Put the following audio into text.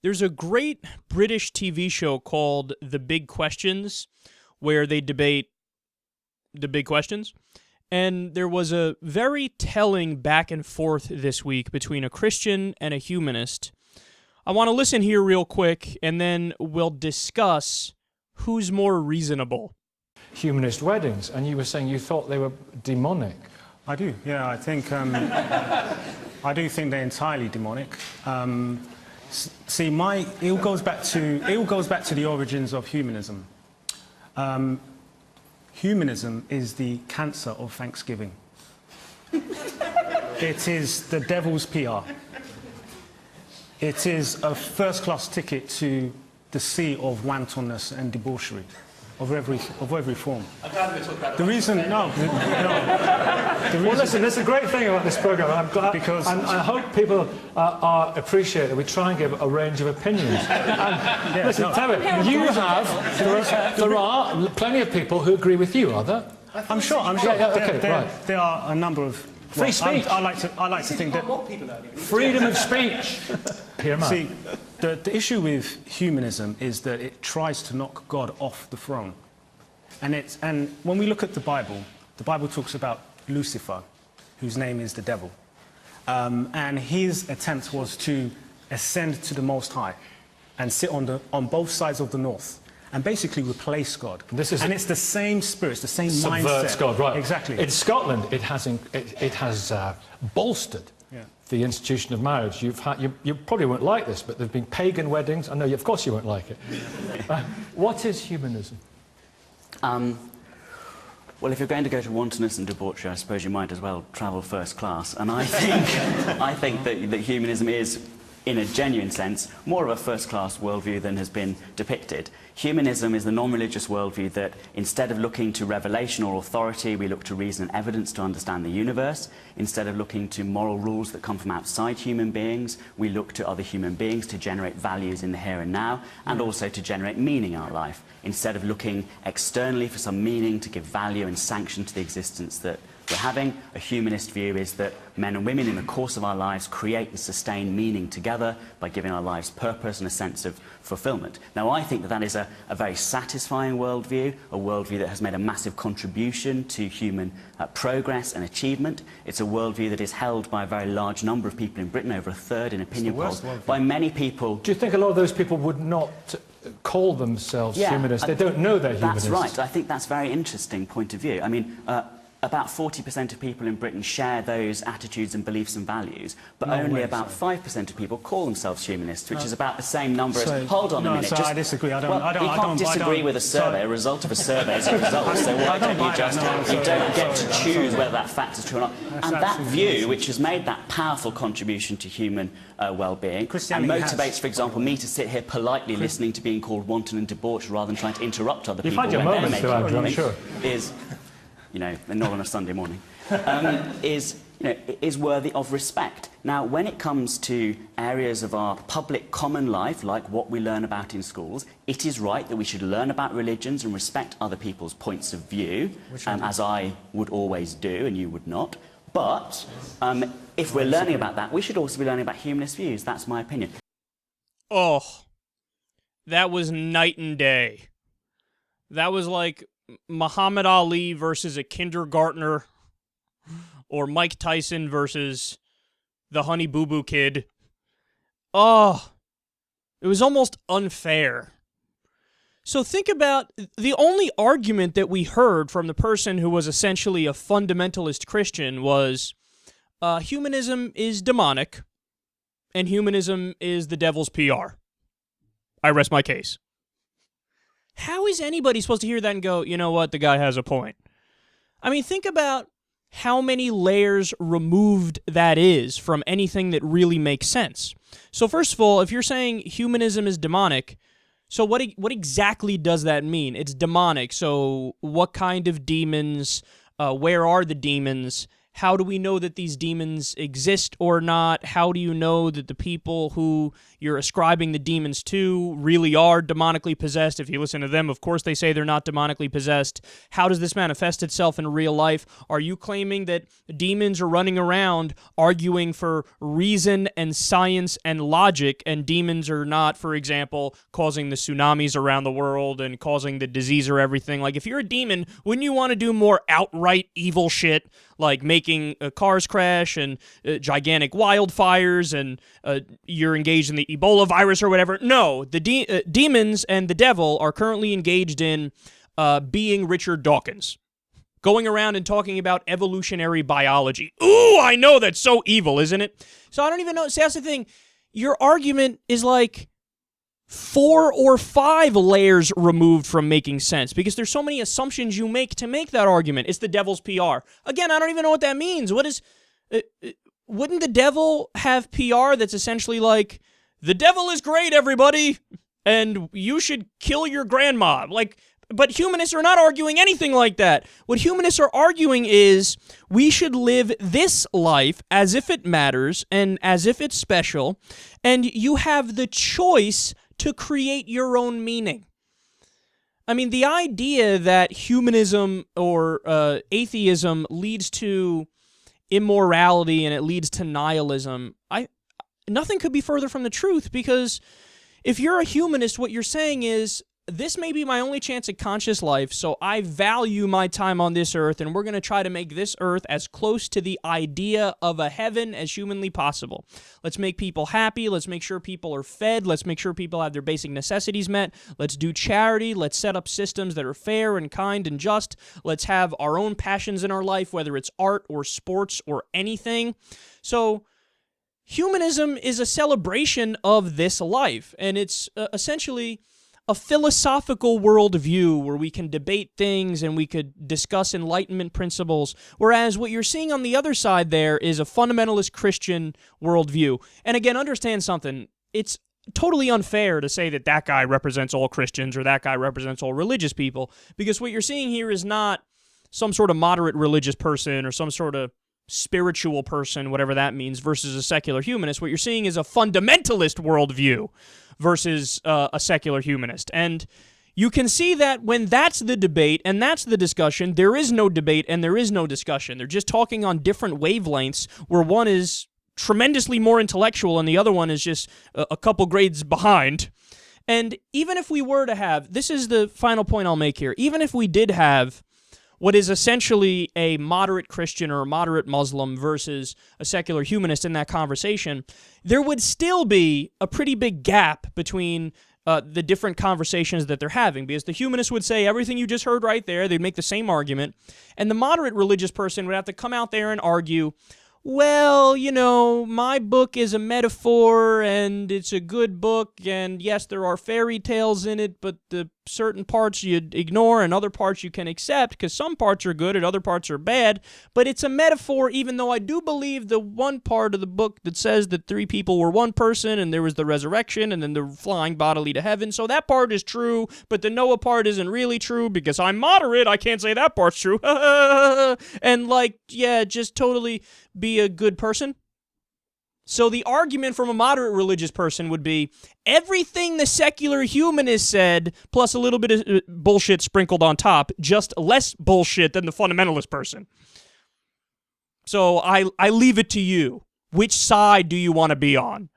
There's a great British TV show called The Big Questions, where they debate the big questions. And there was a very telling back and forth this week between a Christian and a humanist. I want to listen here real quick, and then we'll discuss who's more reasonable. Humanist weddings, and you were saying you thought they were demonic. I do, yeah. I think I do think they're entirely demonic. See, it all goes back to the origins of humanism. Humanism is the cancer of Thanksgiving. It is the devil's PR. It is a first-class ticket to the sea of wantonness and debauchery of every form. I'm glad we talked about the reason. No. Well, listen, that's a great thing about this programme. I'm glad, because I hope people appreciate that we try and give a range of opinions. And listen, tell me, there are plenty of people who agree with you, are there? I'm sure. There are a number of free speech. I like to think that freedom of speech. See, the issue with humanism is that it tries to knock God off the throne, and when we look at the Bible talks about Lucifer, whose name is the devil, and his attempt was to ascend to the Most High and sit on both sides of the north and basically replace God. It's the same spirit, it's the same mindset. Subverts God, right? Exactly. In Scotland, it has bolstered the institution of marriage. You probably won't like this, but there've been pagan weddings. I know, of course, you won't like it. What is humanism? Well, if you're going to go to wantonness and debauchery, I suppose you might as well travel first class. And I think that humanism is, in a genuine sense, more of a first-class worldview than has been depicted. Humanism is the non-religious worldview that, instead of looking to revelation or authority, we look to reason and evidence to understand the universe. Instead of looking to moral rules that come from outside human beings, we look to other human beings to generate values in the here and now, and also to generate meaning in our life. Instead of looking externally for some meaning to give value and sanction to the existence that we're having, a humanist view is that men and women in the course of our lives create and sustain meaning together by giving our lives purpose and a sense of fulfillment. Now, I think that is a very satisfying worldview, a worldview that has made a massive contribution to human progress and achievement. It's a worldview that is held by a very large number of people in Britain, over a third in opinion polls, by many people. Do you think a lot of those people would not call themselves humanists? They don't know they're humanists. That's right. I think that's a very interesting point of view. I mean, about 40% of people in Britain share those attitudes and beliefs and values, but only about 5% of people call themselves humanists, which is about the same number as... Hold on a minute. I disagree. You can't disagree with a survey. A result of a survey is a result, so why don't you just... You don't get to choose whether that fact is true or not. And that view, which has made that powerful contribution to human well-being, and motivates, for example, me to sit here politely listening to being called wanton and debauched rather than trying to interrupt other people when they're making a point, is... You know, not on a Sunday morning, is worthy of respect. Now, when it comes to areas of our public common life, like what we learn about in schools, it is right that we should learn about religions and respect other people's points of view, as I would always do and you would not. But if we're learning about that, we should also be learning about humanist views. That's my opinion. Oh, that was night and day. That was like Muhammad Ali versus a kindergartner, or Mike Tyson versus the Honey Boo Boo Kid. Oh, it was almost unfair. So think about the only argument that we heard from the person who was essentially a fundamentalist Christian was humanism is demonic and humanism is the devil's PR. I rest my case. How is anybody supposed to hear that and go, you know what, the guy has a point? I mean, think about how many layers removed that is from anything that really makes sense. So first of all, if you're saying humanism is demonic, so what exactly does that mean? It's demonic, so what kind of demons? Where are the demons? How do we know that these demons exist or not? How do you know that the people who you're ascribing the demons to really are demonically possessed. If you listen to them, of course they say they're not demonically possessed. How does this manifest itself in real life? Are you claiming that demons are running around arguing for reason and science and logic, and demons are not, for example, causing the tsunamis around the world and causing the disease or everything? Like, if you're a demon, wouldn't you want to do more outright evil shit, like making cars crash and gigantic wildfires, and you're engaged in the Ebola virus or whatever? No, the demons and the devil are currently engaged in being Richard Dawkins, going around and talking about evolutionary biology. Ooh, I know, that's so evil, isn't it? So I don't even know. See, that's the thing. Your argument is like 4 or 5 layers removed from making sense, because there's so many assumptions you make to make that argument. It's the devil's PR. Again, I don't even know what that means. What is... wouldn't the devil have PR that's essentially like, the devil is great, everybody, and you should kill your grandma? Like, but humanists are not arguing anything like that. What humanists are arguing is we should live this life as if it matters and as if it's special, and you have the choice to create your own meaning. I mean, the idea that humanism or atheism leads to immorality and it leads to nihilism, nothing could be further from the truth, because if you're a humanist, what you're saying is, this may be my only chance at conscious life, so I value my time on this earth, and we're going to try to make this earth as close to the idea of a heaven as humanly possible. Let's make people happy. Let's make sure people are fed. Let's make sure people have their basic necessities met. Let's do charity. Let's set up systems that are fair and kind and just. Let's have our own passions in our life, whether it's art or sports or anything. So humanism is a celebration of this life, and it's essentially a philosophical worldview where we can debate things and we could discuss Enlightenment principles, whereas what you're seeing on the other side there is a fundamentalist Christian worldview. And again, understand something. It's totally unfair to say that that guy represents all Christians or that guy represents all religious people, because what you're seeing here is not some sort of moderate religious person or some sort of spiritual person, whatever that means, versus a secular humanist. What you're seeing is a fundamentalist worldview versus a secular humanist. And you can see that when that's the debate and that's the discussion, there is no debate and there is no discussion. They're just talking on different wavelengths, where one is tremendously more intellectual and the other one is just a couple grades behind. And even if we were to have, this is the final point I'll make here, even if we did have what is essentially a moderate Christian or a moderate Muslim versus a secular humanist in that conversation, there would still be a pretty big gap between the different conversations that they're having, because the humanist would say everything you just heard right there, they'd make the same argument, and the moderate religious person would have to come out there and argue, well, you know, my book is a metaphor and it's a good book, and yes, there are fairy tales in it, but the certain parts you'd ignore and other parts you can accept, because some parts are good and other parts are bad, but it's a metaphor, even though I do believe the one part of the book that says that 3 people were one person and there was the resurrection and then the flying bodily to heaven, so that part is true, but the Noah part isn't really true because I'm moderate, I can't say that part's true. And like, yeah, just totally be a good person. So the argument from a moderate religious person would be everything the secular humanist said, plus a little bit of bullshit sprinkled on top, just less bullshit than the fundamentalist person. So I leave it to you. Which side do you want to be on?